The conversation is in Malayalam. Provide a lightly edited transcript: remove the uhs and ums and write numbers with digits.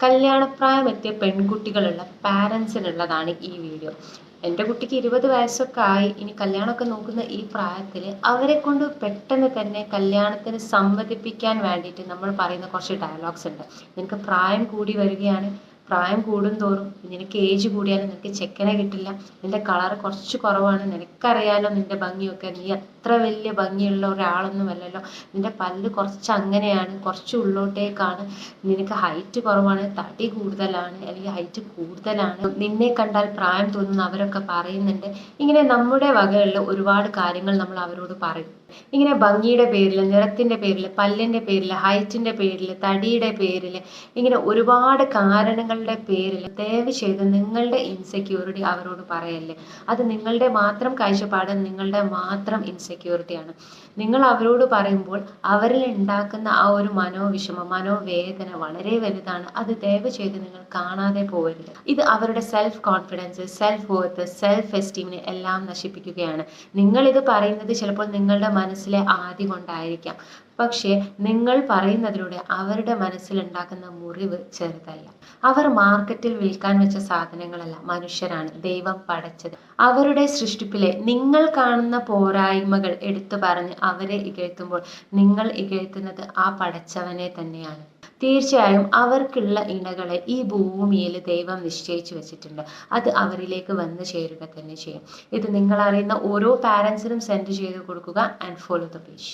കല്യാണപ്രായമെത്തിയ പെൺകുട്ടികളുള്ള പാരൻസിനുള്ളതാണ് ഈ വീഡിയോ. എൻ്റെ കുട്ടിക്ക് 20 വയസ്സൊക്കെ ആയി. ഇനി കല്യാണമൊക്കെ നോക്കുന്ന ഈ പ്രായത്തിൽ അവരെ കൊണ്ട് പെട്ടെന്ന് തന്നെ കല്യാണത്തിന് സമ്മതിപ്പിക്കാൻ വേണ്ടിയിട്ട് നമ്മൾ പറയുന്ന കുറച്ച് ഡയലോഗ്സ് ഉണ്ട്. നിനക്ക് പ്രായം കൂടി വരികയാണ്, പ്രായം കൂടുന്തോറും നിനക്ക് ഏജ് കൂടിയാലും നിനക്ക് ചെക്കനെ കിട്ടില്ല, നിന്റെ കളർ കുറച്ച് കുറവാണ്, നിനക്കറിയാലോ നിന്റെ ഭംഗിയൊക്കെ, നീ അത്ര വലിയ ഭംഗിയുള്ള ഒരാളൊന്നുമല്ലല്ലോ, നിന്റെ പല്ല് കുറച്ച് അങ്ങനെയാണ്, കുറച്ച് ഉള്ളോട്ടേക്കാണ്, നിനക്ക് ഹൈറ്റ് കുറവാണ്, തടി കൂടുതലാണ്, അല്ലെങ്കിൽ ഹൈറ്റ് കൂടുതലാണ്, നിന്നെ കണ്ടാൽ പ്രായം തോന്നുന്നു അവരൊക്കെ പറയുന്നുണ്ട്. ഇങ്ങനെ നമ്മുടെ വകയുള്ള ഒരുപാട് കാര്യങ്ങൾ നമ്മൾ അവരോട് പറയും. ഇങ്ങനെ ഭംഗിയുടെ പേരിൽ, നിറത്തിന്റെ പേരിൽ, പല്ലിന്റെ പേരിൽ, ഹൈറ്റിന്റെ പേരിൽ, തടിയുടെ പേരിൽ, ഇങ്ങനെ ഒരുപാട് കാരണങ്ങളുടെ പേരിൽ ദയവ് ചെയ്ത് നിങ്ങളുടെ ഇൻസെക്യൂരിറ്റി അവരോട് പറയല്ലേ. അത് നിങ്ങളുടെ മാത്രം കാഴ്ചപ്പാട്, നിങ്ങളുടെ മാത്രം ഇൻസെക്യൂരിറ്റിയാണ്. നിങ്ങൾ അവരോട് പറയുമ്പോൾ അവരിൽ ഉണ്ടാക്കുന്ന ആ ഒരു മനോവിഷമം, മനോവേദന വളരെ വലുതാണ്. അത് ദയവ് ചെയ്ത് നിങ്ങൾ കാണാതെ പോകരുത്. ഇത് അവരുടെ self confidence, self worth, self എസ്റ്റീമിനെ എല്ലാം നശിപ്പിക്കുകയാണ്. നിങ്ങളിത് പറയുന്നത് ചിലപ്പോൾ നിങ്ങളുടെ മനസ്സിലെ ആദി കൊണ്ടായിരിക്കാം, പക്ഷേ നിങ്ങൾ പറയുന്നതിലൂടെ അവരുടെ മനസ്സിലുണ്ടാക്കുന്ന മുറിവ് ചെറുതല്ല. അവർ മാർക്കറ്റിൽ വിൽക്കാൻ വെച്ച സാധനങ്ങളല്ല, മനുഷ്യരാണ്, ദൈവം പടച്ചത്. അവരുടെ സൃഷ്ടിപ്പിലെ നിങ്ങൾ കാണുന്ന പോരായ്മകൾ എടുത്തു പറഞ്ഞ് അവരെ ഇകഴ്ത്തുമ്പോൾ നിങ്ങൾ ഇകഴ്ത്തുന്നത് ആ പടച്ചവനെ തന്നെയാണ്. തീർച്ചയായും അവർക്കുള്ള ഇണകളെ ഈ ഭൂമിയിൽ ദൈവം നിശ്ചയിച്ചു വെച്ചിട്ടുണ്ട്. അത് അവരിലേക്ക് വന്നു ചേരുക തന്നെ ചെയ്യും. ഇത് നിങ്ങൾ അറിയുന്ന ഓരോ പാരൻസിനും സെൻഡ് ചെയ്ത് കൊടുക്കുക. And follow the page.